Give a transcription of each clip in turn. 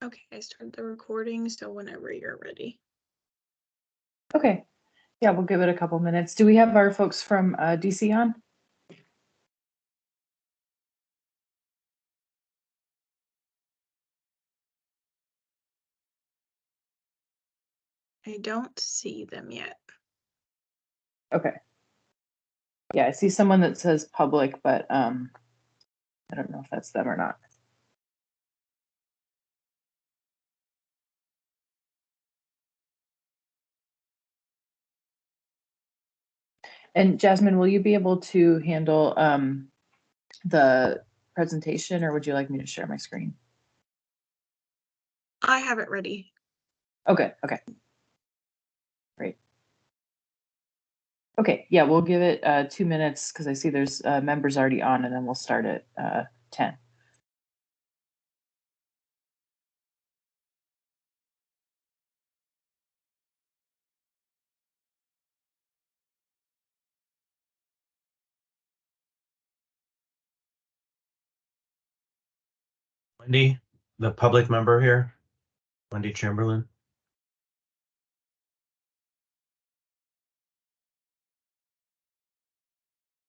Okay, I started the recording, so whenever you're ready. Okay, yeah, we'll give it a couple minutes. Do we have our folks from DC on? I don't see them yet. Okay. Yeah, I see someone that says public, but I don't know if that's them or not. And Jasmine, will you be able to handle the presentation, or would you like me to share my screen? I have it ready. Okay, great. Okay, yeah, we'll give it 2 minutes because I see there's members already on, and then we'll start at 10. Wendy, the public member here, Wendy Chamberlain.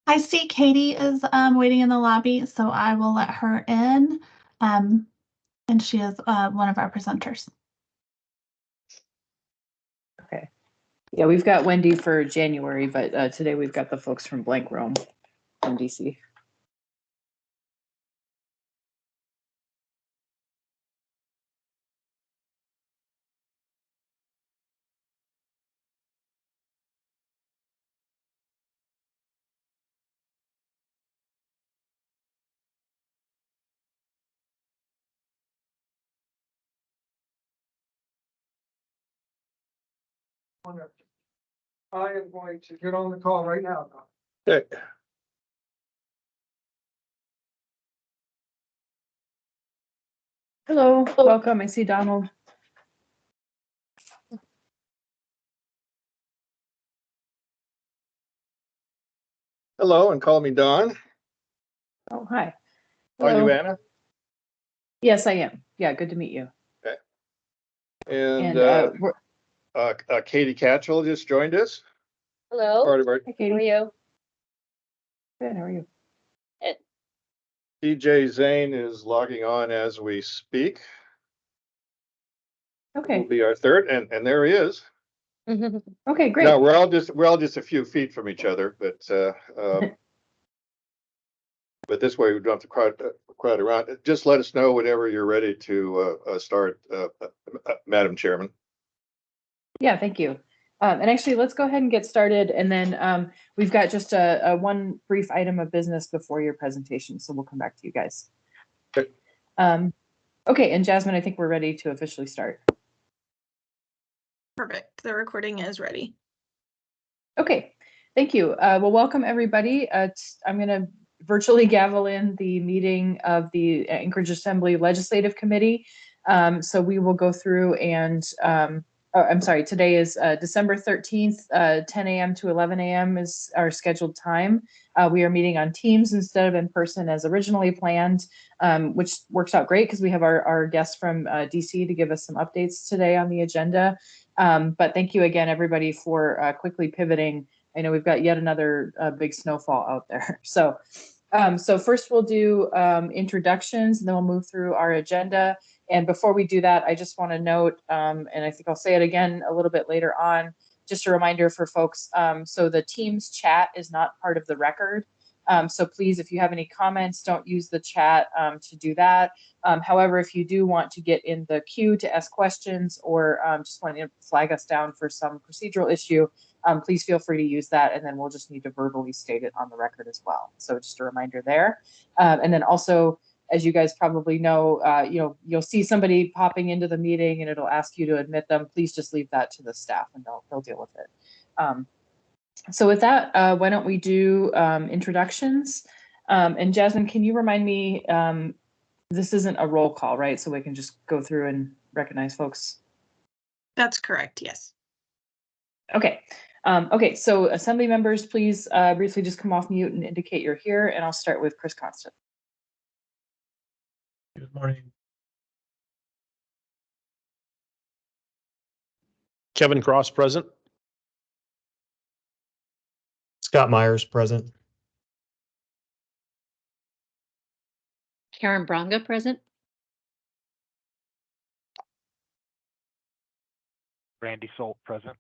I see Katie is waiting in the lobby, so I will let her in. And she is one of our presenters. Okay. Yeah, we've got Wendy for January, but today we've got the folks from Blank Rome from DC. I am going to get on the call right now. Okay. Hello, welcome. I see Donald. Hello, and call me Don. Oh, hi. Are you Hello. Anna? Yes, I am. Yeah, good to meet you. And we're- Katie Catchell just joined us. Hello. Part of our Hi, How Katie. are you? Good. How are you? DJ Zane is logging on as we speak. Will Okay. be our third, and there he is. Okay, great. No, we're all just a few feet from each other, but but this way we don't have to crowd around. Just let us know whenever you're ready to start, Madam Chairman. Yeah, thank you. And actually, let's go ahead and get started. And then we've got just a one brief item of business before your presentation, so we'll come back to you guys. Okay. Okay, and Jasmine, I think we're ready to officially start. Perfect. The recording is ready. Okay, thank you. Well, welcome everybody. I'm going to virtually gavel in the meeting of the Anchorage Assembly Legislative Committee. So we will go through and, I'm sorry, today is December 13th, 10 a.m. to 11 a.m. is our scheduled time. We are meeting on Teams instead of in person as originally planned, which works out great because we have our guests from DC to give us some updates today on the agenda. But thank you again, everybody, for quickly pivoting. I know we've got yet another big snowfall out there. So first we'll do introductions, and then we'll move through our agenda. And before we do that, I just want to note, and I think I'll say it again a little bit later on, just a reminder for folks. So the Teams chat is not part of the record. So please, if you have any comments, don't use the chat to do that. However, if you do want to get in the queue to ask questions or just want to flag us down for some procedural issue, please feel free to use that, and then we'll just need to verbally state it on the record as well. So just a reminder there. And then also, as you guys probably know, you'll see somebody popping into the meeting and it'll ask you to admit them. Please just leave that to the staff and they'll deal with it. So with that, why don't we do introductions? And Jasmine, can you remind me, this isn't a roll call, right? So we can just go through and recognize folks. That's correct, yes. Okay. Okay, so assembly members, please briefly just come off mute and indicate you're here, and I'll start with Chris Constant. Good morning. Kevin Cross present. Scott Myers, present. Karen Bronga, present. Randy Salt, present.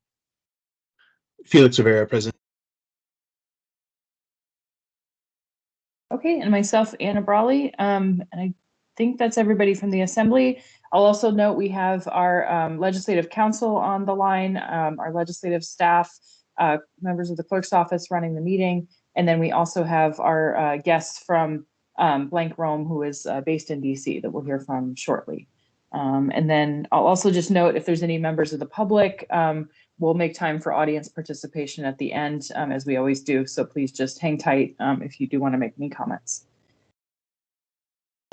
Felix Rivera, present. Okay, and myself, Anna Brawley. And I think that's everybody from the Assembly. I'll also note we have our Legislative Council on the line, our legislative staff, members of the clerk's office running the meeting. And then we also have our guests from Blank Rome, who is based in DC, that we'll hear from shortly. And then I'll also just note if there's any members of the public, we'll make time for audience participation at the end, as we always do. So please just hang tight if you do want to make any comments.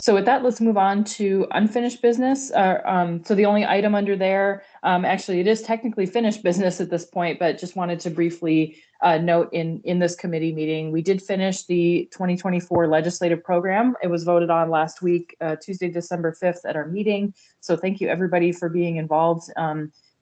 So with that, let's move on to unfinished business. So the only item under there, actually it is technically finished business at this point, but just wanted to briefly note in this committee meeting, we did finish the 2024 legislative program. It was voted on last week, Tuesday, December 5th at our meeting. So thank you everybody for being involved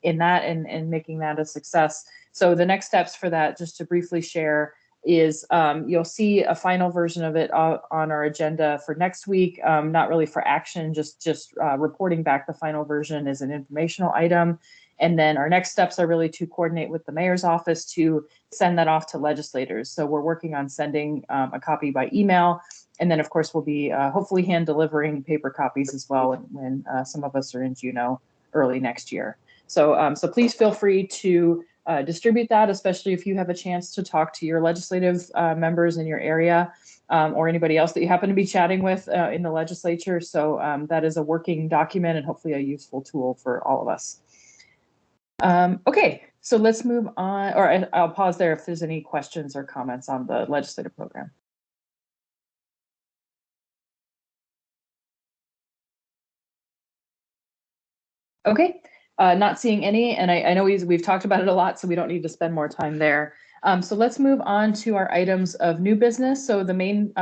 in that and making that a success. So the next steps for that, just to briefly share, is you'll see a final version of it on our agenda for next week. Not really for action, just reporting back the final version as an informational item. And then our next steps are really to coordinate with the mayor's office to send that off to legislators. So we're working on sending a copy by email. And then of course we'll be hopefully hand delivering paper copies as well when some of us are in Juneau early next year. So, so please feel free to distribute that, especially if you have a chance to talk to your legislative members in your area or anybody else that you happen to be chatting with in the legislature. So that is a working document and hopefully a useful tool for all of us. Okay, so let's move on, or I'll pause there if there's any questions or comments on the legislative program. Okay. Not seeing any, and I know we've talked about it a lot, so we don't need to spend more time there. So let's move on to our items of new business. So the main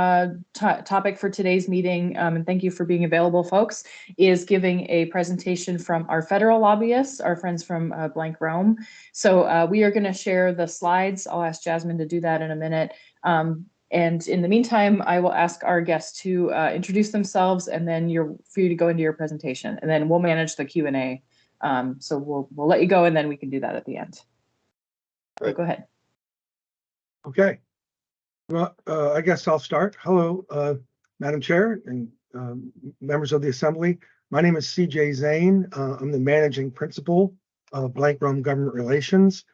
topic for today's meeting, and thank you for being available, folks, is giving a presentation from our federal lobbyists, our friends from Blank Rome. So we are going to share the slides. I'll ask Jasmine to do that in a minute. And in the meantime, I will ask our guests to introduce themselves, and then for you to go into your presentation, and then we'll manage the Q&A. So we'll let you go, and then we can do that at the end. So go ahead. Okay. Well, I guess I'll start. Hello, Madam Chair and members of the Assembly. My name is CJ Zane. I'm the managing principal of Blank Rome Government Relations.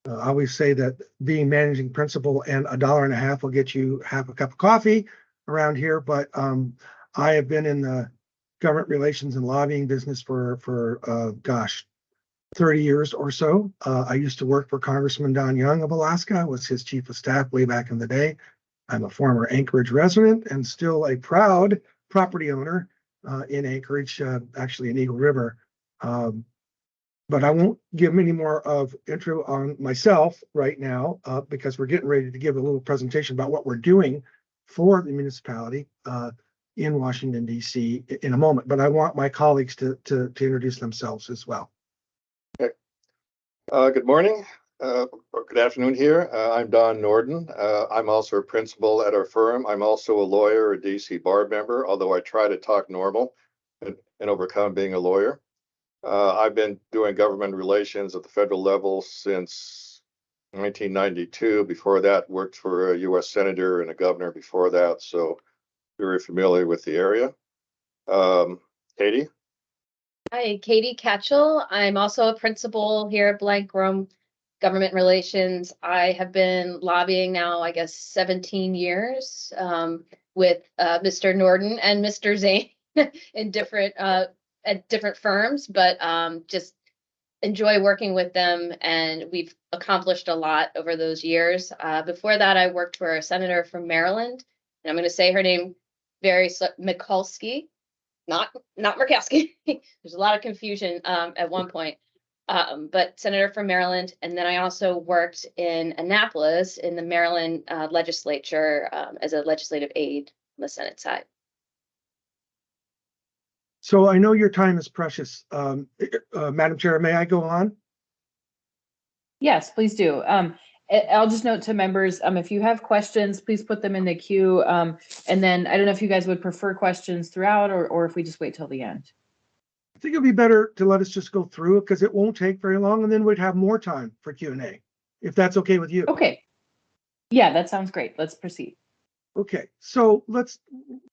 I always say that being managing principal and $1.50 will get you half a cup of coffee around here, but I have been in the government relations and lobbying business for gosh, 30 years or so. I used to work for Congressman Don Young of Alaska. I was his chief of staff way back in the day. I'm a former Anchorage resident and still a proud property owner in Anchorage, actually in Eagle River. But I won't give any more of intro on myself right now because we're getting ready to give a little presentation about what we're doing for the municipality in Washington, D.C. in a moment. But I want my colleagues to introduce themselves as well. Okay. Good morning or good afternoon here. I'm Don Norden. I'm also a principal at our firm. I'm also a lawyer, a DC bar member, although I try to talk normal and overcome being a lawyer. I've been doing government relations at the federal level since 1992. Before that, worked for a U.S. senator and a governor before that, so very familiar with the area. Katie? Hi, Katie Catchell. I'm also a principal here at Blank Rome Government Relations. I have been lobbying now, I guess, 17 years with Mr. Norden and Mr. Zane in at different firms, but just enjoy working with them, and we've accomplished a lot over those years. Before that, I worked for a senator from Maryland, and I'm going to say her name very Mikulski, not Murkowski. There's a lot of confusion at one point, but senator from Maryland. And then I also worked in Annapolis in the Maryland legislature as a legislative aide on the Senate side. So I know your time is precious. Madam Chair, may I go on? Yes, please do. I'll just note to members, if you have questions, please put them in the queue. And then I don't know if you guys would prefer questions throughout or if we just wait till the end. I think it'd be better to let us just go through it because it won't take very long, and then we'd have more time for Q&A, if that's okay with you. Okay. Yeah, that sounds great. Let's proceed. Okay, so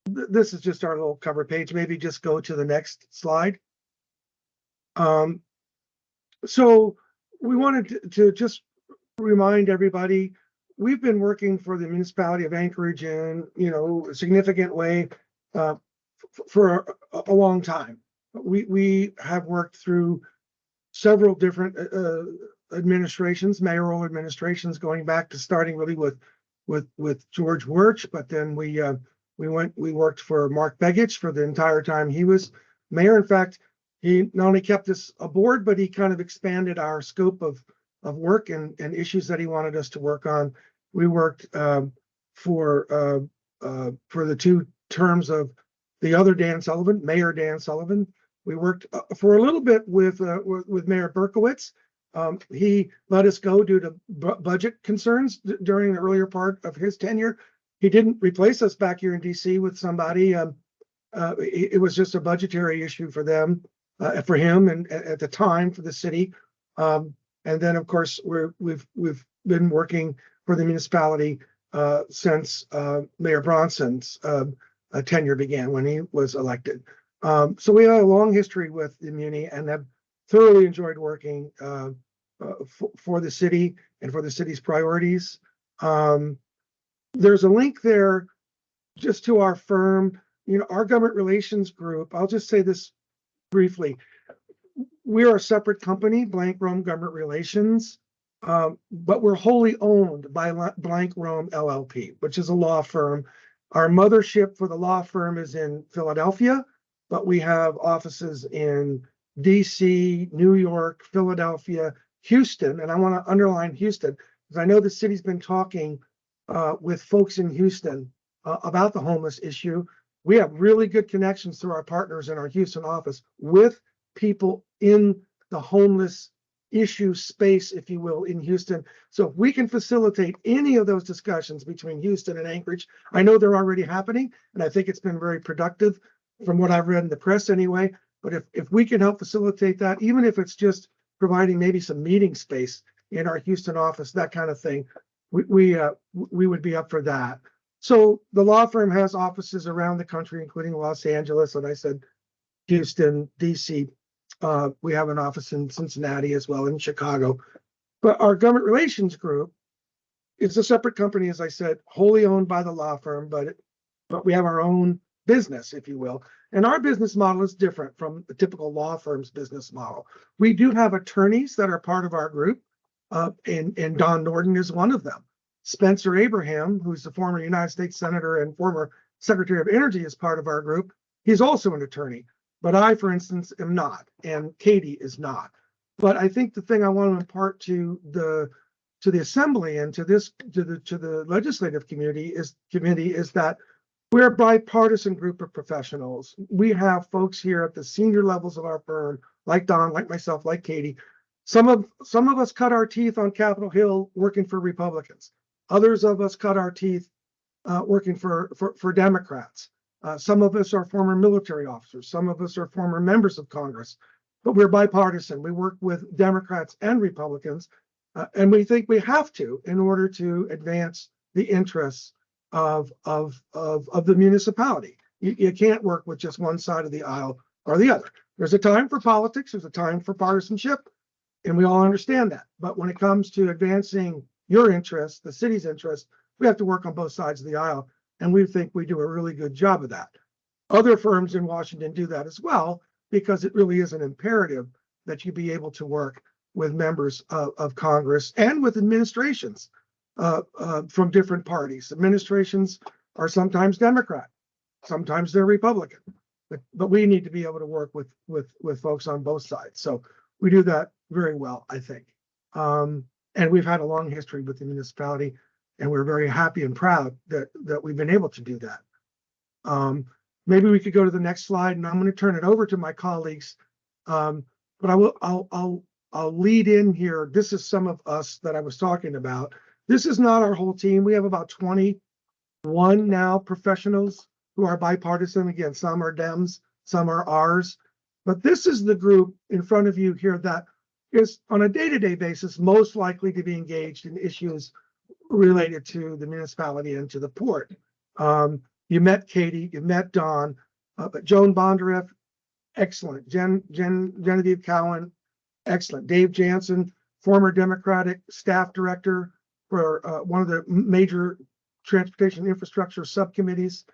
this is just our little cover page. Maybe just go to the next slide. So we wanted to just remind everybody, we've been working for the municipality of Anchorage in, a significant way for a long time. We have worked through several different administrations, mayoral administrations, going back to starting really with George Wirch, but then we worked for Mark Begich for the entire time he was mayor. In fact, he not only kept us aboard, but he kind of expanded our scope of work and issues that he wanted us to work on. We worked for the 2 terms of the other Dan Sullivan, Mayor Dan Sullivan. We worked for a little bit with Mayor Berkowitz. He let us go due to budget concerns during the earlier part of his tenure. He didn't replace us back here in DC with somebody. It was just a budgetary issue for them, for him, and at the time for the city. And then, of course, we've been working for the municipality since Mayor Bronson's tenure began when he was elected. So we have a long history with the Muni and have thoroughly enjoyed working for the city and for the city's priorities. There's a link there just to our firm, our government relations group. I'll just say this briefly. We are a separate company, Blank Rome Government Relations, but we're wholly owned by Blank Rome LLP, which is a law firm. Our mothership for the law firm is in Philadelphia, but we have offices in DC, New York, Philadelphia, Houston, and I want to underline Houston because I know the city's been talking with folks in Houston about the homeless issue. We have really good connections through our partners in our Houston office with people in the homeless issue space, if you will, in Houston. So if we can facilitate any of those discussions between Houston and Anchorage, I know they're already happening, and I think it's been very productive from what I've read in the press anyway. But if we can help facilitate that, even if it's just providing maybe some meeting space in our Houston office, that kind of thing, we would be up for that. So the law firm has offices around the country, including Los Angeles, and I said Houston, DC. We have an office in Cincinnati as well, in Chicago. But our government relations group is a separate company, as I said, wholly owned by the law firm, but we have our own business, if you will. And our business model is different from the typical law firm's business model. We do have attorneys that are part of our group, and Don Norden is one of them. Spencer Abraham, who's the former United States Senator and former Secretary of Energy, is part of our group. He's also an attorney, but I, for instance, am not, and Katie is not. But I think the thing I want to impart to the assembly and to the legislative community is that we're a bipartisan group of professionals. We have folks here at the senior levels of our firm, like Don, like myself, like Katie. Some of us cut our teeth on Capitol Hill working for Republicans. Others of us cut our teeth working for Democrats. Some of us are former military officers. Some of us are former members of Congress. But we're bipartisan. We work with Democrats and Republicans, and we think we have to in order to advance the interests of the municipality. You can't work with just one side of the aisle or the other. There's a time for politics. There's a time for partisanship, and we all understand that. But when it comes to advancing your interests, the city's interests, we have to work on both sides of the aisle, and we think we do a really good job of that. Other firms in Washington do that as well, because it really is an imperative that you be able to work with members of Congress and with administrations from different parties. Administrations are sometimes Democrat, sometimes they're Republican, but we need to be able to work with folks on both sides. So we do that very well, I think. And we've had a long history with the municipality, and we're very happy and proud that we've been able to do that. Maybe we could go to the next slide, and I'm going to turn it over to my colleagues. But I'll I'll lead in here. This is some of us that I was talking about. This is not our whole team. We have about 21 now professionals who are bipartisan. Again, some are Dems, some are ours. But this is the group in front of you here that is on a day-to-day basis most likely to be engaged in issues related to the municipality and to the port. You met Katie, you met Don, but Joan Bondarev, excellent. Genevieve Cowan, excellent. Dave Jansen, former Democratic staff director for one of the major transportation infrastructure subcommittees.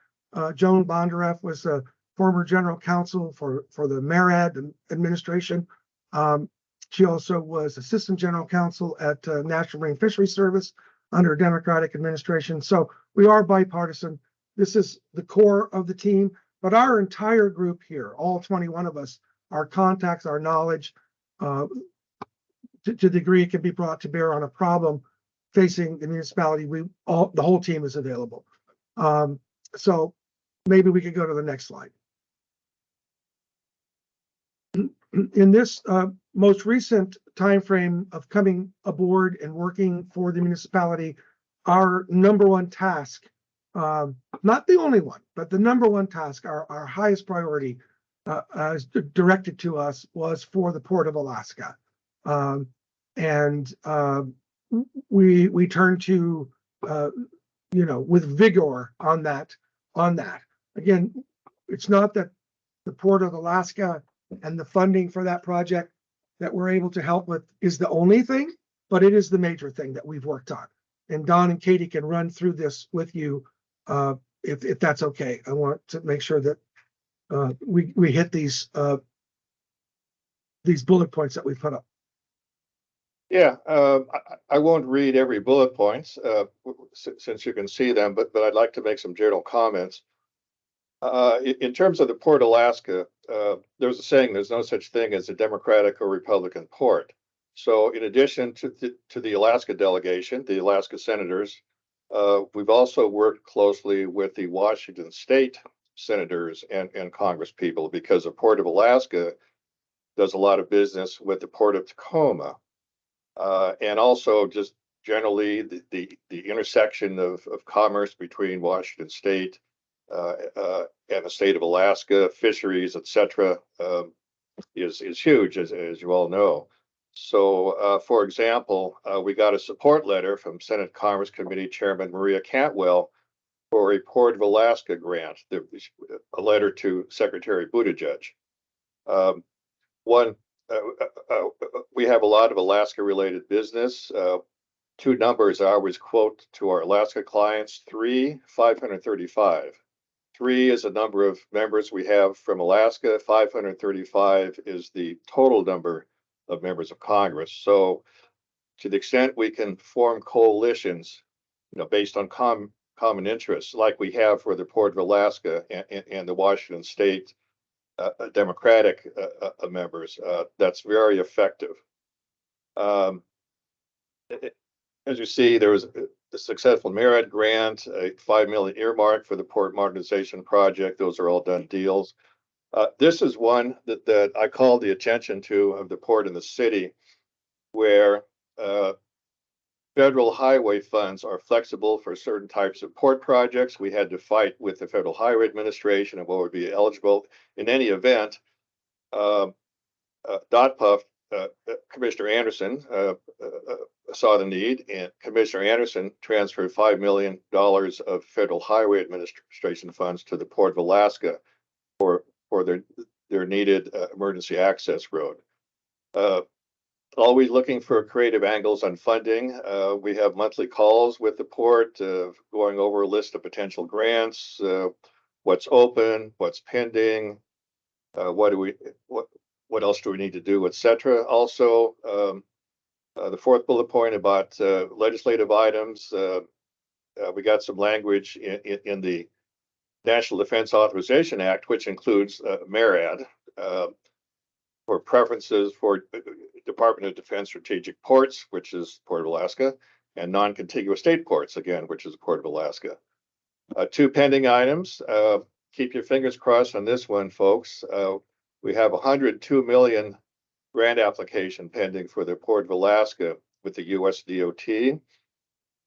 Joan Bondarev was a former general counsel for the MARAD administration. She also was assistant general counsel at National Marine Fisheries Service under a Democratic administration. So we are bipartisan. This is the core of the team, but our entire group here, all 21 of us, our contacts, our knowledge, to the degree it can be brought to bear on a problem facing the municipality, the whole team is available. So maybe we could go to the next slide. In this most recent timeframe of coming aboard and working for the municipality, our number one task, not the only one, but the number one task, our highest priority as directed to us was for the Port of Alaska. We turn to, with vigor on that. Again, it's not that the Port of Alaska and the funding for that project that we're able to help with is the only thing, but it is the major thing that we've worked on. And Don and Katie can run through this with you if that's okay. I want to make sure that we hit these bullet points that we put up. Yeah, I won't read every bullet points since you can see them, but I'd like to make some general comments. In terms of the Port Alaska, there's a saying, there's no such thing as a Democratic or Republican port. So in addition to the Alaska delegation, the Alaska senators, we've also worked closely with the Washington state senators and Congress people, because the Port of Alaska does a lot of business with the Port of Tacoma. And also just generally the intersection of commerce between Washington state and the state of Alaska, fisheries, etc., is huge, as you all know. So, for example, we got a support letter from Senate Commerce Committee Chairman Maria Cantwell for a Port of Alaska grant, a letter to Secretary Buttigieg. We have a lot of Alaska-related business. Two numbers I always quote to our Alaska clients: 535. 3 is the number of members we have from Alaska. 535 is the total number of members of Congress. So to the extent we can form coalitions, based on common interests, like we have for the Port of Alaska and the Washington state Democratic members, that's very effective. As you see, there was the successful MARAD grant, a $5 million earmark for the port modernization project. Those are all done deals. This is one that I called the attention to of the port in the city, where federal highway funds are flexible for certain types of port projects. We had to fight with the Federal Highway Administration and what would be eligible. In any event, DOTPUF, Commissioner Anderson saw the need, and Commissioner Anderson transferred $5 million of Federal Highway Administration funds to the Port of Alaska for their needed emergency access road. Always looking for creative angles on funding. We have monthly calls with the port, going over a list of potential grants, what's open, what's pending, what else do we need to do, etc. Also, the fourth bullet point about legislative items, we got some language in the National Defense Authorization Act, which includes MARAD, for preferences for Department of Defense strategic ports, which is Port of Alaska, and non-contiguous state ports, again, which is Port of Alaska. 2 pending items. Keep your fingers crossed on this one, folks. We have $102 million grant application pending for the Port of Alaska with the US DOT.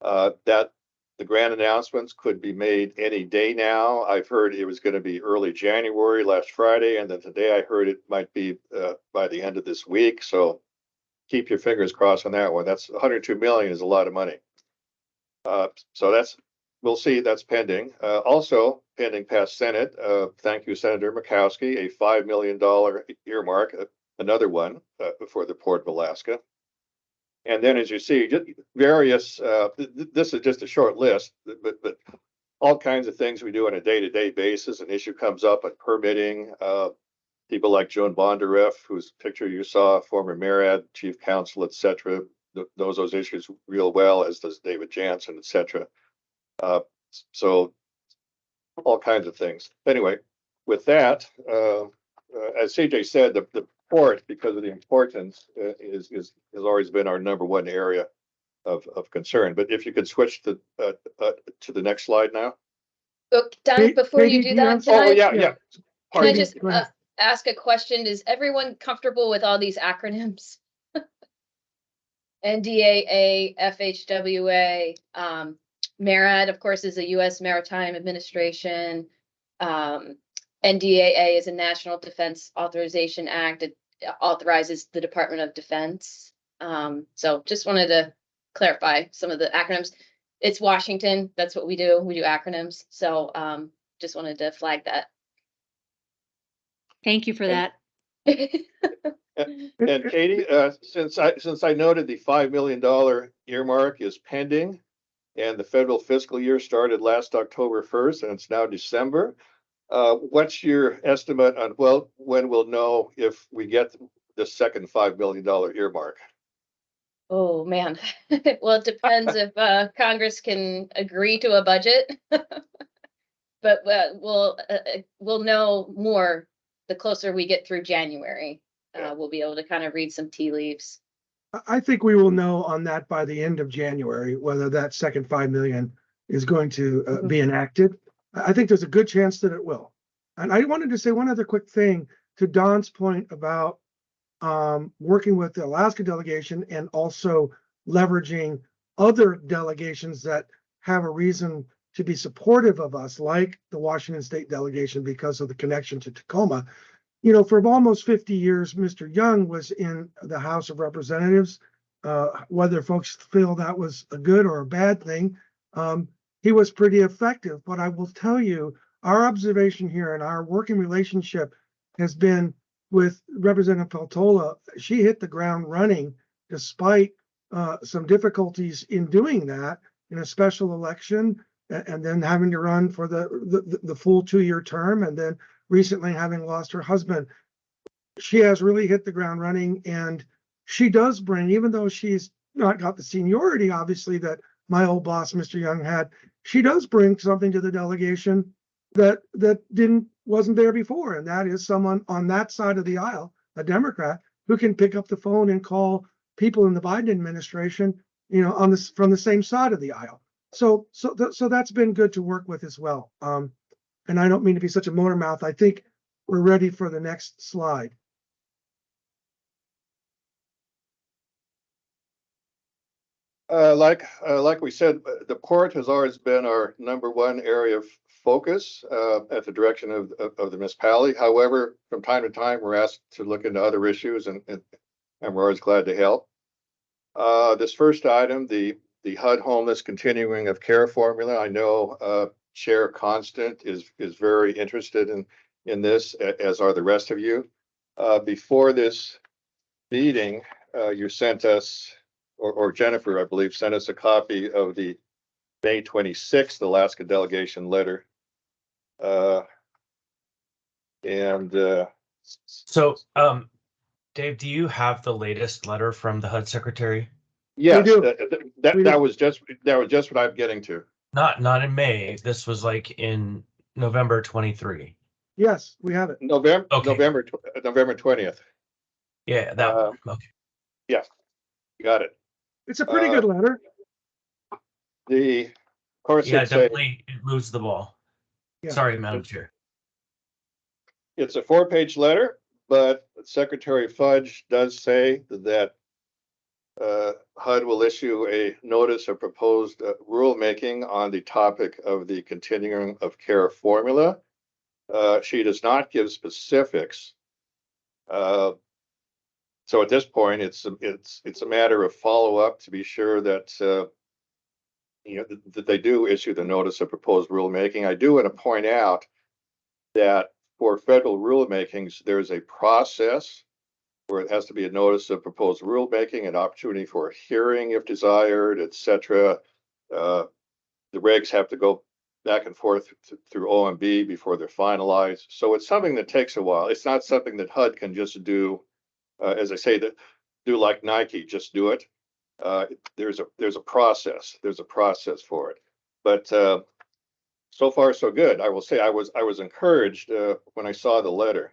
That the grant announcements could be made any day now. I've heard it was going to be early January last Friday, and then today I heard it might be by the end of this week. So keep your fingers crossed on that one. That's 102 million is a lot of money. So that's, we'll see, that's pending. Also pending past Senate. Thank you, Senator Murkowski, a $5 million earmark, another one for the Port of Alaska. And then, as you see, just various, this is just a short list, but all kinds of things we do on a day-to-day basis. An issue comes up on permitting. People like Joan Bondareff, whose picture you saw, former MARAD, chief counsel, et cetera, knows those issues real well, as does David Jansen, et cetera. So all kinds of things. Anyway, with that, as CJ said, the port, because of the importance, has always been our #1 area of concern. But if you could switch to the next slide now. Look, Don, before you do that, Oh, yeah. can I Pardon. just ask a question? Is everyone comfortable with all these acronyms? NDAA, FHWA, MARAD, of course, is a U.S. Maritime Administration. NDAA is a National Defense Authorization Act. It authorizes the Department of Defense. So just wanted to clarify some of the acronyms. It's Washington. That's what we do. We do acronyms. So just wanted to flag that. Thank you for that. And Katie, since I noted the $5 million earmark is pending, and the federal fiscal year started last October 1st, and it's now December. What's your estimate on, well, when we'll know if we get the second $5 million earmark? Oh, man. Well, it depends if Congress can agree to a budget. But we'll know more the closer we get through January. We'll be able to kind of read some tea leaves. I think we will know on that by the end of January, whether that second 5 million is going to be enacted. I think there's a good chance that it will. And I wanted to say one other quick thing to Don's point about working with the Alaska delegation and also leveraging other delegations that have a reason to be supportive of us, like the Washington State delegation, because of the connection to Tacoma. You know, for almost 50 years, Mr. Young was in the House of Representatives. Whether folks feel that was a good or a bad thing, he was pretty effective. But I will tell you, our observation here and our working relationship has been with Representative Peltola. She hit the ground running despite some difficulties in doing that in a special election, and then having to run for the full 2-year term, and then recently having lost her husband. She has really hit the ground running, and she does bring, even though she's not got the seniority, obviously, that my old boss, Mr. Young, had, she does bring something to the delegation that wasn't there before, and that is someone on that side of the aisle, a Democrat, who can pick up the phone and call people in the Biden administration, you know, from the same side of the aisle. So that's been good to work with as well. And I don't mean to be such a motor mouth. I think we're ready for the next slide. Like we said, the port has always been our #1 area of focus at the direction of the municipality. However, from time to time, we're asked to look into other issues, and we're always glad to help. This first item, the HUD homeless continuing of care formula. I know Chair Constant is very interested in this, as are the rest of you. Before this meeting, you sent us, or Jennifer, I believe, sent us a copy of the May 26th Alaska delegation letter. So, Dave, do you have the latest letter from the HUD secretary? Yes, do. that was just what I'm getting to. Not in May. This was like in November 23. Yes, we have it. November 20th. Yeah, that one. Okay. Yeah, you got it. It's a pretty good letter. Of course, Yeah, it's definitely it moves the ball. Yeah. Sorry, Madam Chair. It's a 4-page letter, but Secretary Fudge does say that HUD will issue a notice of proposed rulemaking on the topic of the continuum of care formula. She does not give specifics. So at this point, it's a matter of follow up to be sure that that they do issue the notice of proposed rulemaking. I do want to point out that for federal rulemakings, there's a process where it has to be a notice of proposed rulemaking, an opportunity for a hearing if desired, etc. The regs have to go back and forth through OMB before they're finalized. So it's something that takes a while. It's not something that HUD can just do, as I say, that do like Nike, just do it. There's a process. There's a process for it. But so far so good. I will say I was encouraged when I saw the letter,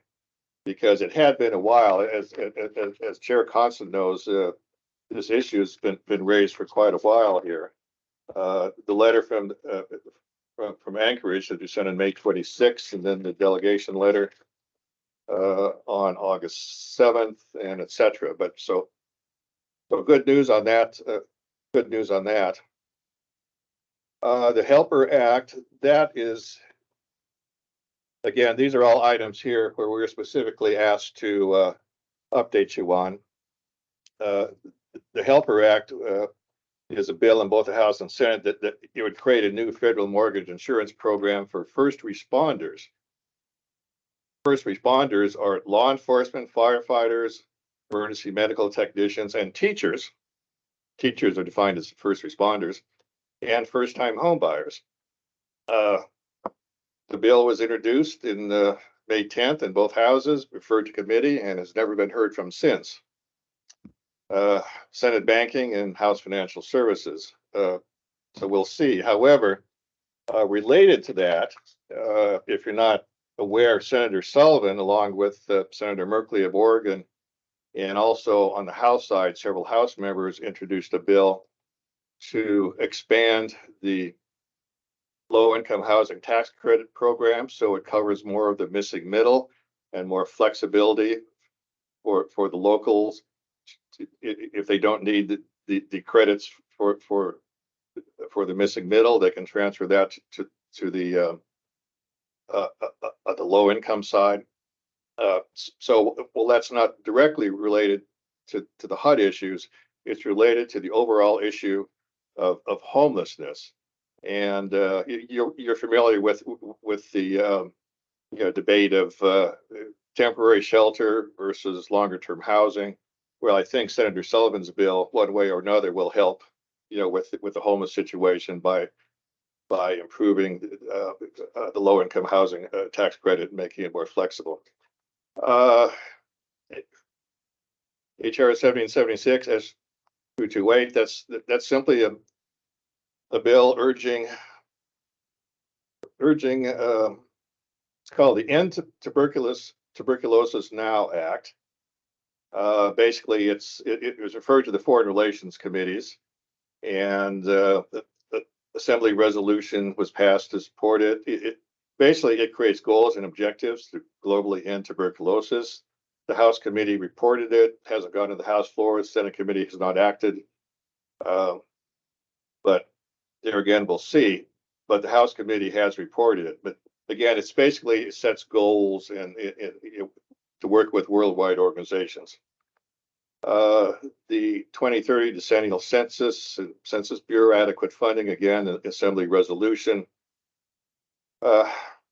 because it had been a while. As Chair Constant knows, this issue has been raised for quite a while here. The letter from Anchorage that you sent on May 26th, and then the delegation letter on August 7th, and etc. But so good news on that. Good news on that. The Helper Act, that is, again, these are all items here where we're specifically asked to update you on. The Helper Act is a bill in both the House and Senate that it would create a new federal mortgage insurance program for first responders. First responders are law enforcement, firefighters, emergency medical technicians, and teachers. Teachers are defined as first responders, and first-time home buyers. The bill was introduced in May 10th in both houses, referred to committee, and has never been heard from since. Senate Banking and House Financial Services. So we'll see. However, related to that, if you're not aware, Senator Sullivan, along with Senator Merkley of Oregon, and also on the House side, several House members introduced a bill to expand the low-income housing tax credit program so it covers more of the missing middle and more flexibility for the locals if they don't need the credits for the missing middle. They can transfer that to the low-income side. So that's not directly related to the HUD issues. It's related to the overall issue of homelessness. And you're familiar with the debate of temporary shelter versus longer term housing. Well, I think Senator Sullivan's bill, one way or another, will help with the homeless situation by improving the low income housing tax credit and making it more flexible. HR 1776 S228, that's simply a bill urging it's called the End Tuberculosis Now Act. Basically, it was referred to the Foreign Relations Committees, and the Assembly resolution was passed to support it. Basically, it creates goals and objectives to globally end tuberculosis. The House committee reported it, hasn't gone to the House floor. The Senate committee has not acted. But there again, we'll see. But the House committee has reported it. But again, it sets goals and to work with worldwide organizations. The 2030 Decennial Census, Census Bureau adequate funding, again, the Assembly resolution.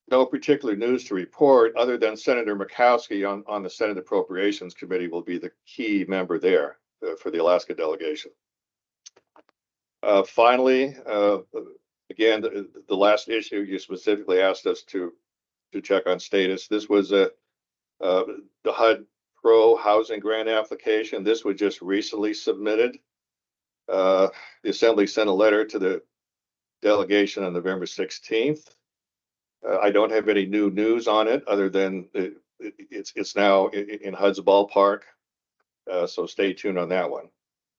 No particular news to report other than Senator Murkowski on the Senate Appropriations Committee will be the key member there for the Alaska delegation. Finally, again, the last issue you specifically asked us to check on status. This was the HUD Pro housing grant application. This was just recently submitted. The Assembly sent a letter to the delegation on November 16th. I don't have any new news on it other than it's now in HUD's ballpark. So stay tuned on that one.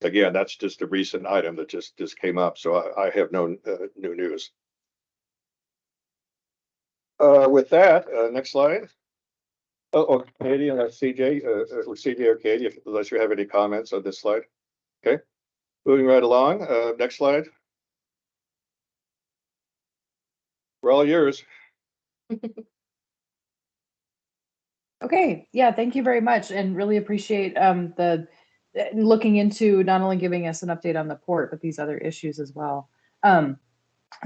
Again, that's just a recent item that just came up, so I have no new news. With that, next slide. Oh, Katie and CJ, or CJ or Katie, unless you have any comments on this slide. Okay, moving right along. Next slide. We're all yours. Okay, yeah, thank you very much, and really appreciate the looking into not only giving us an update on the port, but these other issues as well.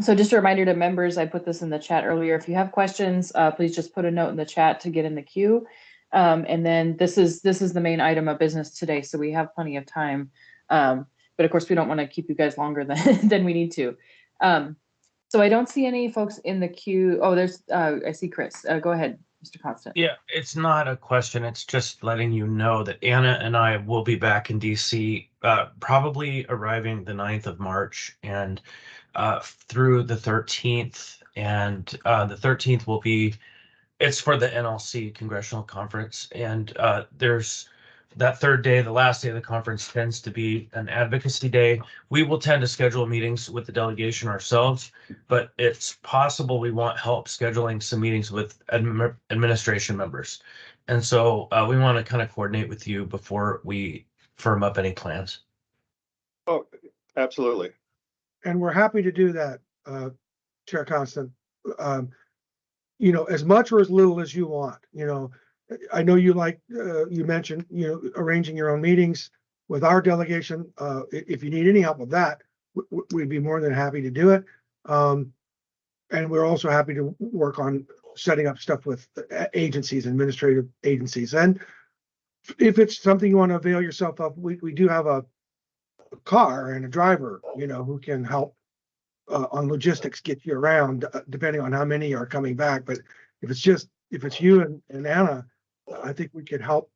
So just a reminder to members, I put this in the chat earlier. If you have questions, please just put a note in the chat to get in the queue. And then this is the main item of business today, so we have plenty of time. But of course, we don't want to keep you guys longer than we need to. So I don't see any folks in the queue. Oh, there's I see Chris. Go ahead, Mr. Constant. Yeah, it's not a question. It's just letting you know that Anna and I will be back in DC, probably arriving the 9th of March and through the 13th. And the 13th will be, it's for the NLC Congressional Conference. And there's that third day, the last day of the conference tends to be an advocacy day. We will tend to schedule meetings with the delegation ourselves, but it's possible we want help scheduling some meetings with administration members. And so we want to kind of coordinate with you before we firm up any plans. Oh, absolutely. And we're happy to do that, Chair Constant. You know, as much or as little as you want. You know, I know you like, you mentioned, you know, arranging your own meetings with our delegation. If you need any help with that, we'd be more than happy to do it. And we're also happy to work on setting up stuff with agencies, administrative agencies. And if it's something you want to avail yourself of, we do have a car and a driver, you know, who can help on logistics, get you around, depending on how many are coming back. But if it's you and Anna, I think we could help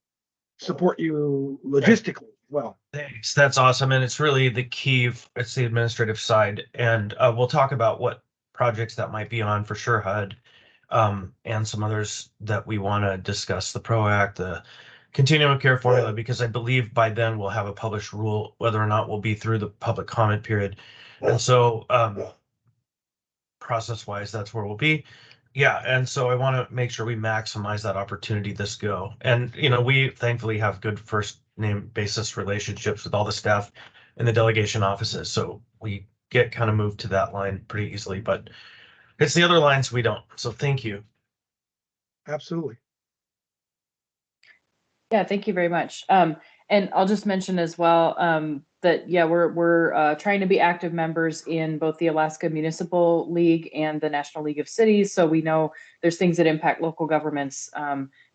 support you logistically as well. Thanks. That's awesome. And it's really the key. It's the administrative side. And we'll talk about what projects that might be on for sure, HUD, and some others that we want to discuss, the PRO Act, the Continuum of Care formula, because I believe by then we'll have a published rule, whether or not we'll be through the public comment period. And so process-wise, that's where we'll be. Yeah, and so I want to make sure we maximize that opportunity this go. And, you know, we thankfully have good first name basis relationships with all the staff in the delegation offices. So we get kind of moved to that line pretty easily, but it's the other lines we don't. So thank you. Absolutely. Yeah, thank you very much. And I'll just mention as well that, yeah, we're trying to be active members in both the Alaska Municipal League and the National League of Cities. So we know there's things that impact local governments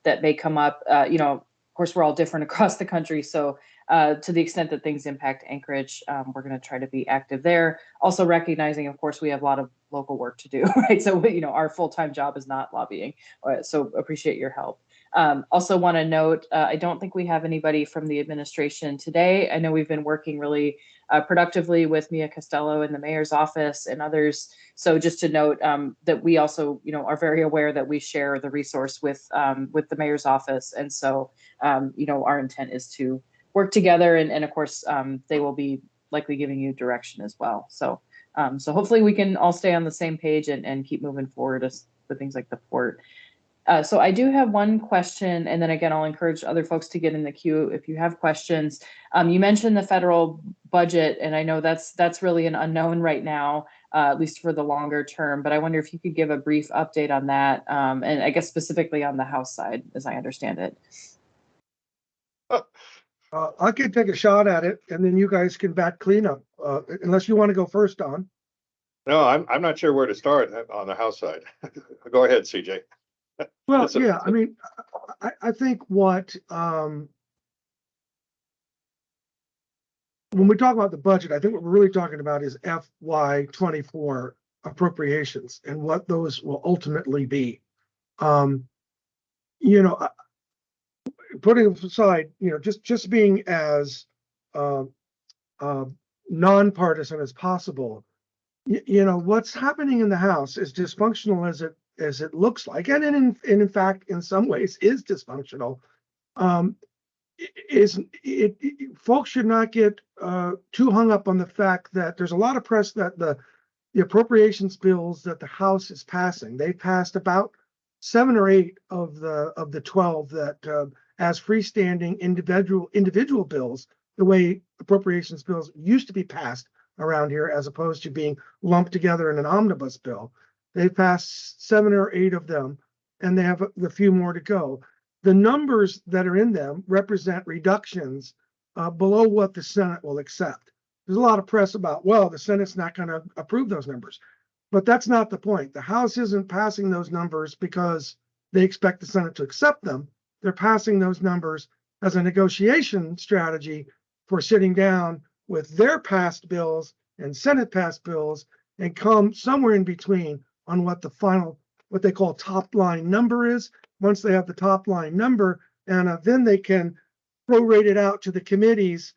that may come up. You know, of course, we're all different across the country. So to the extent that things impact Anchorage, we're going to try to be active there. Also recognizing, of course, we have a lot of local work to do, right? So, you know, our full-time job is not lobbying. So appreciate your help. Also want to note, I don't think we have anybody from the administration today. I know we've been working really productively with Mia Costello in the mayor's office and others. So just to note that we also, you know, are very aware that we share the resource with the mayor's office. And so, you know, our intent is to work together and of course, they will be likely giving you direction as well. So, so hopefully we can all stay on the same page and keep moving forward with things like the port. So I do have one question, and then again, I'll encourage other folks to get in the queue if you have questions. You mentioned the federal budget, and I know that's really an unknown right now, at least for the longer term, but I wonder if you could give a brief update on that, and I guess specifically on the House side, as I understand it. I could take a shot at it, and then you guys can back cleanup, unless you want to go first, Don. No, I'm not sure where to start on the House side. Go ahead, CJ. Well, yeah, I mean, I think what, when we talk about the budget, I think what we're really talking about is FY24 appropriations and what those will ultimately be. You know, putting aside, you know, just being as nonpartisan as possible, you know, what's happening in the House is dysfunctional as it looks like, and in fact, in some ways is dysfunctional. Folks should not get too hung up on the fact that there's a lot of press that the appropriations bills that the House is passing, they passed about 7 or 8 of the 12 that as freestanding individual bills, the way appropriations bills used to be passed around here, as opposed to being lumped together in an omnibus bill. They've passed 7 or 8 of them, and they have a few more to go. The numbers that are in them represent reductions below what the Senate will accept. There's a lot of press about, well, the Senate's not going to approve those numbers. But that's not the point. The House isn't passing those numbers because they expect the Senate to accept them. They're passing those numbers as a negotiation strategy for sitting down with their passed bills and Senate passed bills and come somewhere in between on what the final, what they call top line number is. Once they have the top line number, and then they can prorate it out to the committees,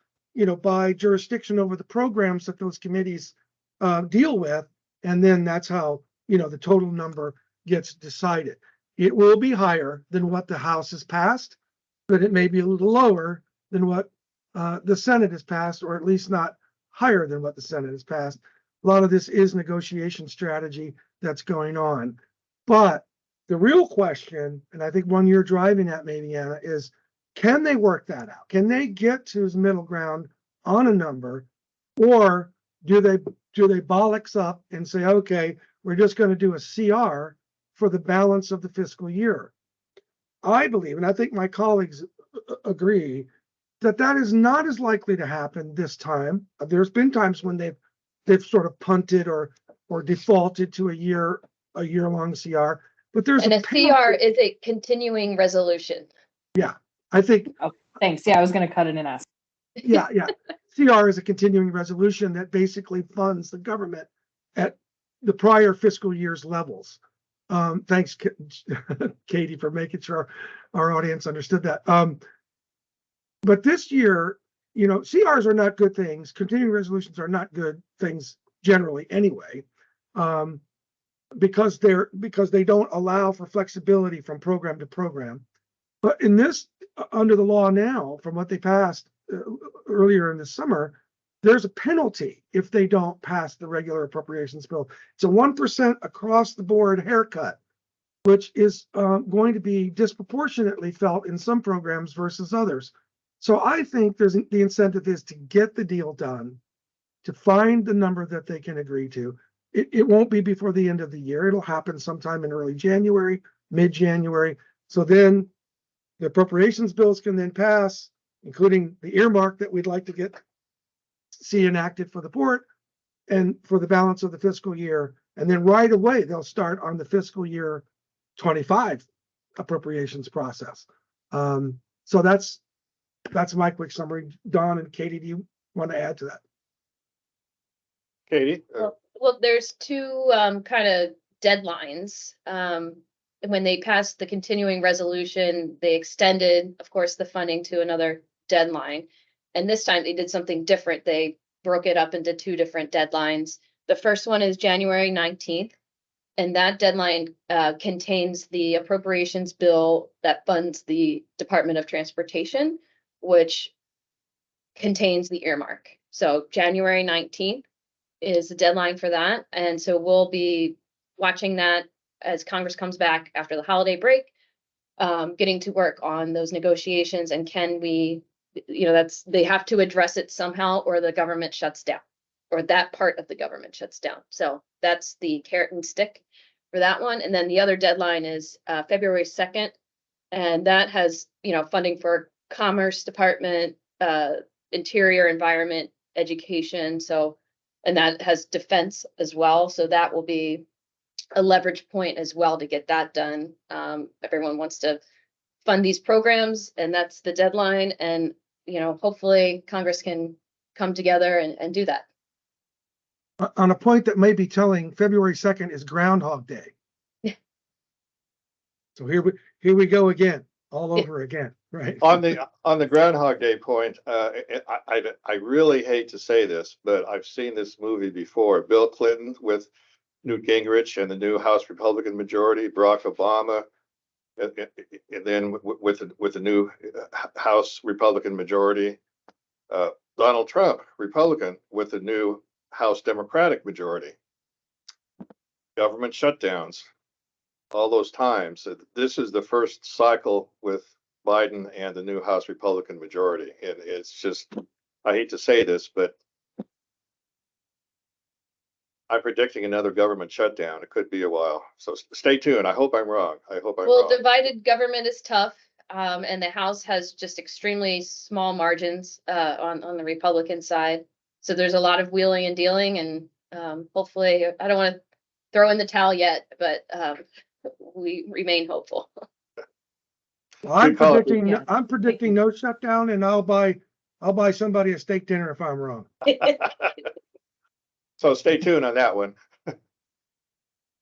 by jurisdiction over the programs that those committees deal with. And then that's how, the total number gets decided. It will be higher than what the House has passed, but it may be a little lower than what the Senate has passed, or at least not higher than what the Senate has passed. A lot of this is negotiation strategy that's going on. But the real question, and I think one you're driving at maybe, Anna, is can they work that out? Can they get to his middle ground on a number, or do they bollocks up and say, okay, we're just going to do a CR for the balance of the fiscal year? I believe, and I think my colleagues agree, that is not as likely to happen this time. There's been times when they've sort of punted or defaulted to a year-long CR. But there's a CR is a continuing resolution. Yeah, I think. Oh, thanks. Yeah, I was going to cut it and ask. Yeah. CR is a continuing resolution that basically funds the government at the prior fiscal year's levels. Thanks, Katie, for making sure our audience understood that. But this year, CRs are not good things. Continuing resolutions are not good things generally anyway, because they don't allow for flexibility from program to program. But in this, under the law now, from what they passed earlier in the summer, there's a penalty if they don't pass the regular appropriations bill. It's a 1% across the board haircut, which is going to be disproportionately felt in some programs versus others. So I think the incentive is to get the deal done, to find the number that they can agree to. It won't be before the end of the year. It'll happen sometime in early January, mid-January. So then the appropriations bills can then pass, including the earmark that we'd like to see enacted for the port and for the balance of the fiscal year. And then right away, they'll start on the fiscal year 25 appropriations process. So that's my quick summary. Don and Katie, do you want to add to that? Katie? Well, there's two kind of deadlines. When they passed the continuing resolution, they extended, of course, the funding to another deadline. And this time they did something different. They broke it up into two different deadlines. The first one is January 19th. And that deadline contains the appropriations bill that funds the Department of Transportation, which contains the earmark. So January 19th is the deadline for that. And so we'll be watching that as Congress comes back after the holiday break, getting to work on those negotiations. And can we, they have to address it somehow, or the government shuts down, or that part of the government shuts down. So that's the carrot and stick for that one. And then the other deadline is February 2nd. And that has, funding for Commerce Department, Interior, Environment, Education. So, and that has defense as well. So that will be a leverage point as well to get that done. Everyone wants to fund these programs, and that's the deadline. And, hopefully Congress can come together and do that. On a point that may be telling, February 2nd is Groundhog Day. So here we go again, all over again, right? On the Groundhog Day point, I really hate to say this, but I've seen this movie before. Bill Clinton with Newt Gingrich and the new House Republican majority, Barack Obama, and then with the new House Republican majority, Donald Trump, Republican, with the new House Democratic majority. Government shutdowns. all those times, this is the first cycle with Biden and the new House Republican majority. And it's just, I hate to say this, but I'm predicting another government shutdown. It could be a while. So stay tuned. I hope I'm wrong. I hope I'm Well, wrong. divided government is tough, and the House has just extremely small margins on the Republican side. So there's a lot of wheeling and dealing, and hopefully, I don't want to throw in the towel yet, but we remain hopeful. Well, I'm Good call. predicting, Yeah. I'm predicting no shutdown, and I'll buy somebody a steak dinner if I'm wrong. So stay tuned on that one.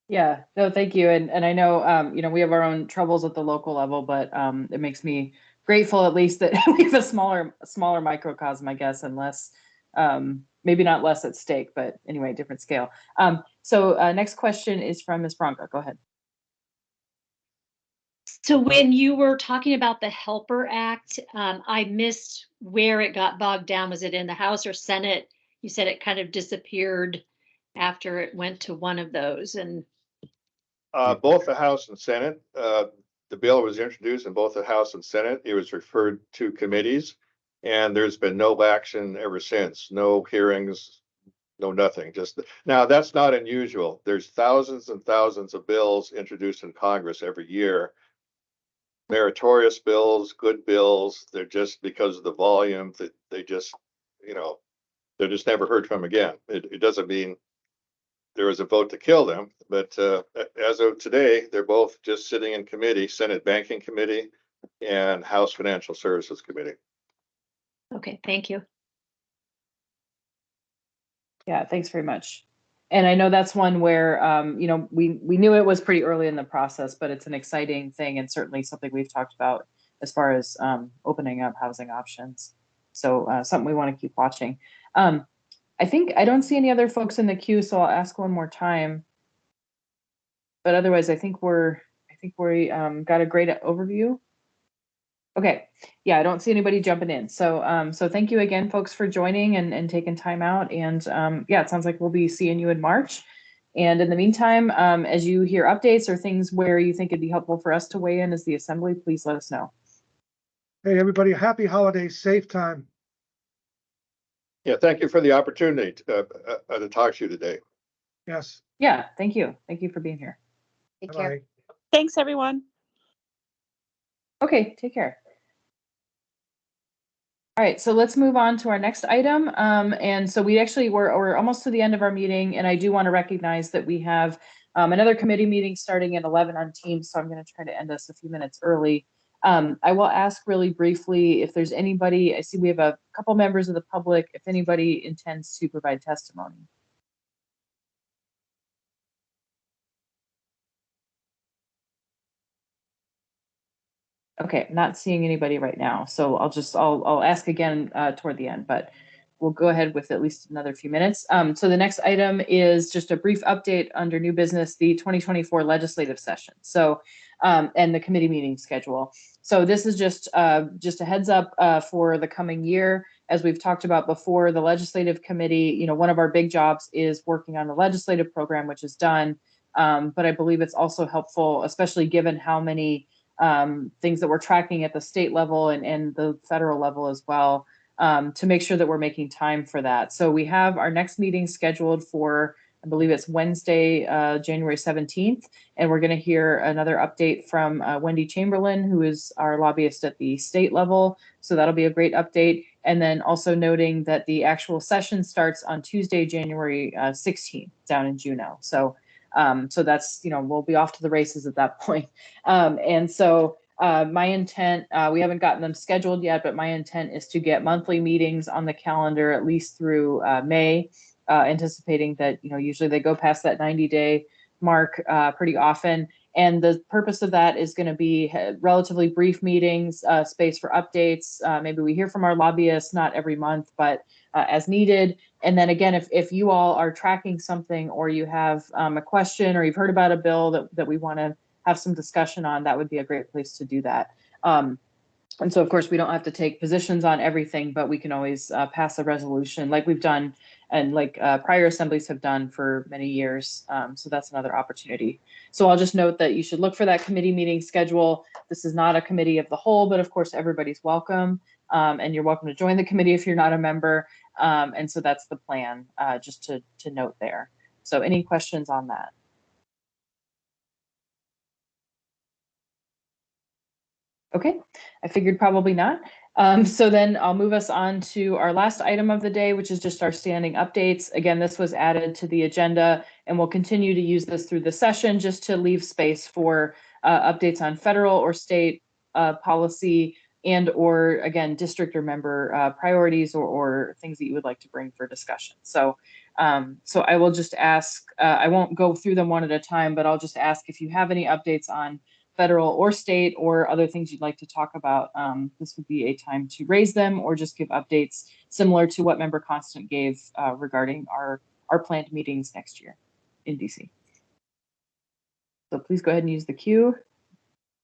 Yeah, no, thank you. And I know, we have our own troubles at the local level, but it makes me grateful at least that we have a smaller microcosm, I guess, and less, maybe not less at stake, but anyway, different scale. So next question is from Ms. Branca. Go ahead. So when you were talking about the Helper Act, I missed where it got bogged down. Was it in the House or Senate? You said it kind of disappeared after it went to one of those, and Both the House and Senate, the bill was introduced in both the House and Senate. It was referred to committees, and there's been no action ever since. No hearings, no nothing. Just now, that's not unusual. There's thousands and thousands of bills introduced in Congress every year. Meritorious bills, good bills. They're just, because of the volume, that they just, they're just never heard from again. It doesn't mean there was a vote to kill them, but as of today, they're both just sitting in committee, Senate Banking Committee and House Financial Services Committee. okay, thank you. Yeah, thanks very much. And I know that's one where, we knew it was pretty early in the process, but it's an exciting thing and certainly something we've talked about as far as opening up housing options. So something we want to keep watching. I don't see any other folks in the queue, so I'll ask one more time. But otherwise, I think we got a great overview. Okay, yeah, I don't see anybody jumping in. So so thank you again, folks, for joining and taking time out. And yeah, it sounds like we'll be seeing you in March. And in the meantime, as you hear updates or things where you think it'd be helpful for us to weigh in as the Assembly, please let us know. Hey, everybody, happy holidays, safe time. Yeah, thank you for the opportunity to talk to you today. Yes. Yeah, thank you. Thank you for being here. Take care. Bye. Thanks, everyone. Okay, take care. All right, so let's move on to our next item. And so we're almost to the end of our meeting, and I do want to recognize that we have another committee meeting starting at 11 on Teams, so I'm going to try to end us a few minutes early. I will ask really briefly if there's anybody. I see we have a couple members of the public, if anybody intends to provide testimony. Okay, not seeing anybody right now, so I'll ask again toward the end, but we'll go ahead with at least another few minutes. So the next item is just a brief update under new business, the 2024 legislative session. So and the committee meeting schedule. So this is just a heads up for the coming year. As we've talked about before, the legislative committee, one of our big jobs is working on the legislative program, which is done. But I believe it's also helpful, especially given how many things that we're tracking at the state level and the federal level as well, to make sure that we're making time for that. So we have our next meeting scheduled for, I believe it's Wednesday, January 17th, and we're going to hear another update from Wendy Chamberlain, who is our lobbyist at the state level. So that'll be a great update. And then also noting that the actual session starts on Tuesday, January 16th down in Juneau. So that's, we'll be off to the races at that point. And so my intent, we haven't gotten them scheduled yet, but my intent is to get monthly meetings on the calendar at least through May, anticipating that, usually they go past that 90-day mark pretty often. And the purpose of that is going to be relatively brief meetings, space for updates. Maybe we hear from our lobbyists, not every month, but as needed. And then again, if you all are tracking something or you have a question or you've heard about a bill that we want to have some discussion on, that would be a great place to do that. And so, of course, we don't have to take positions on everything, but we can always pass a resolution like we've done and like prior assemblies have done for many years. So that's another opportunity. So I'll just note that you should look for that committee meeting schedule. This is not a committee of the whole, but of course everybody's welcome, and you're welcome to join the committee if you're not a member. And so that's the plan, just to note there. So any questions on that? Okay, I figured probably not. So then I'll move us on to our last item of the day, which is just our standing updates. Again, this was added to the agenda, and we'll continue to use this through the session just to leave space for updates on federal or state policy and or, again, district or member priorities or things that you would like to bring for discussion. So I will just ask, I won't go through them one at a time, but I'll just ask if you have any updates on federal or state or other things you'd like to talk about. This would be a time to raise them or just give updates similar to what Member Constant gave regarding our planned meetings next year in DC. So please go ahead and use the queue if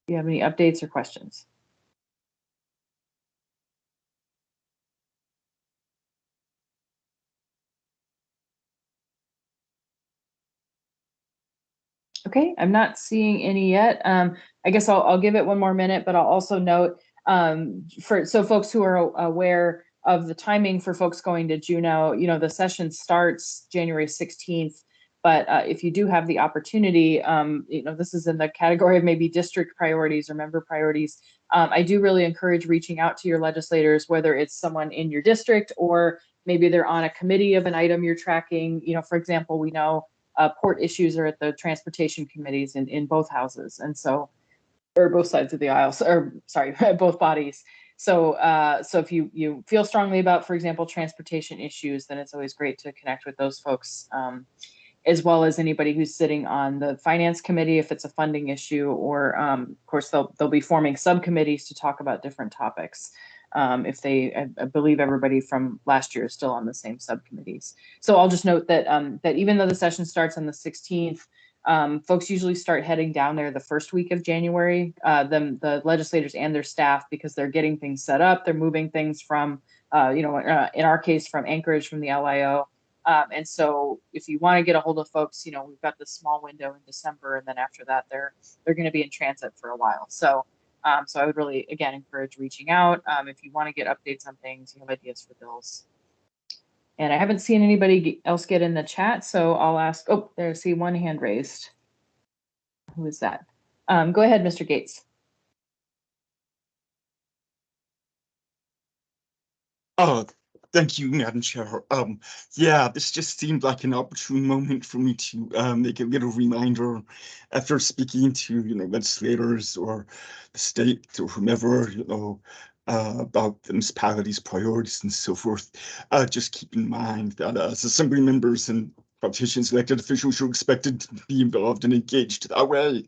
you have any updates or questions. Okay, I'm not seeing any yet. I guess I'll give it one more minute, but I'll also note so folks who are aware of the timing for folks going to Juneau, the session starts January 16th. But if you do have the opportunity, this is in the category of maybe district priorities or member priorities. I do really encourage reaching out to your legislators, whether it's someone in your district or maybe they're on a committee of an item you're tracking. For example, we know port issues are at the transportation committees in both houses, and so, or both sides of the aisle, or sorry, both bodies. So if you feel strongly about, for example, transportation issues, then it's always great to connect with those folks, as well as anybody who's sitting on the finance committee if it's a funding issue, or of course they'll be forming subcommittees to talk about different topics. If I believe everybody from last year is still on the same subcommittees. So I'll just note that that even though the session starts on the 16th, folks usually start heading down there the first week of January, the legislators and their staff, because they're getting things set up. They're moving things from, in our case, from Anchorage, from the LIO. And so if you want to get a hold of folks, we've got this small window in December, and then after that, they're going to be in transit for a while. So I would really, again, encourage reaching out. If you want to get updates on things, you have ideas for bills. And I haven't seen anybody else get in the chat, so I'll ask, I see one hand raised. Who is that? Go ahead, Mr. Gates. Oh, thank you, Madam Chair. Yeah, this just seemed like an opportune moment for me to make a little reminder after speaking to, legislators or the state or whomever, about the municipalities' priorities and so forth. Just keep in mind that as assembly members and politicians, elected officials, you're expected to be involved and engaged that way.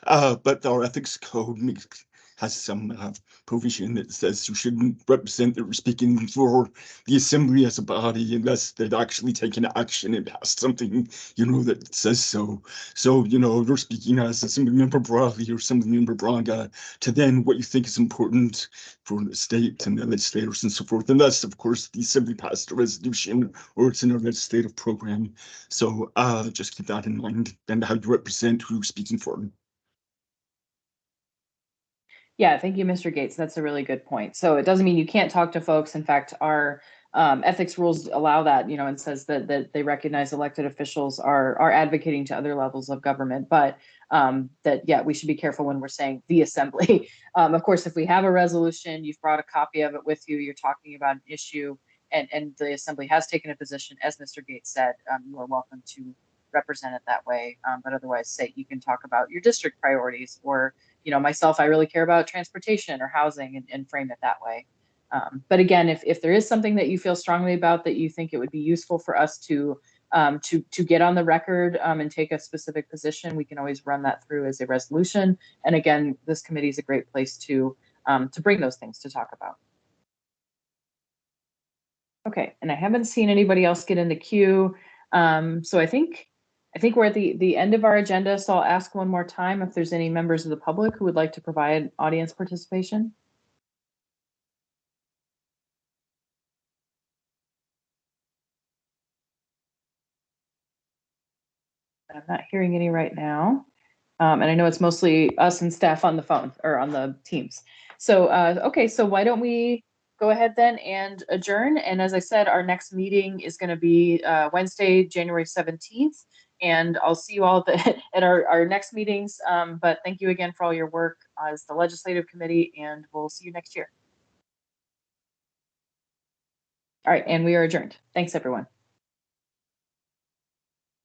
But our ethics code has some provision that says you shouldn't represent or speaking for the assembly as a body unless they've actually taken action and passed something, that says so. So, you're speaking as assembly member Bradley or assembly member Braga to then what you think is important for the state and the legislators and so forth. Unless, of course, the assembly passed a resolution or it's in a legislative program. So just keep that in mind and how you represent who you're speaking for. Yeah, thank you, Mr. Gates. That's a really good point. So it doesn't mean you can't talk to folks. In fact, our ethics rules allow that, and says that they recognize elected officials are advocating to other levels of government, but we should be careful when we're saying the assembly. Of course, if we have a resolution, you've brought a copy of it with you, you're talking about an issue, and the assembly has taken a position, as Mr. Gates said, you are welcome to represent it that way. But otherwise, you can talk about your district priorities, or myself, I really care about transportation or housing, and frame it that way. But again, if there is something that you feel strongly about that you think it would be useful for us to get on the record and take a specific position, we can always run that through as a resolution. And again, this committee is a great place to bring those things to talk about. Okay, and I haven't seen anybody else get in the queue. So I think we're at the end of our agenda, so I'll ask one more time if there's any members of the public who would like to provide audience participation. I'm not hearing any right now. And I know it's mostly us and staff on the phone or on the Teams. So, okay, so why don't we go ahead then and adjourn? And as I said, our next meeting is going to be Wednesday, January 17th. And I'll see you all at our next meetings. But thank you again for all your work as the legislative committee, and we'll see you next year. All right, and we are adjourned. Thanks, everyone.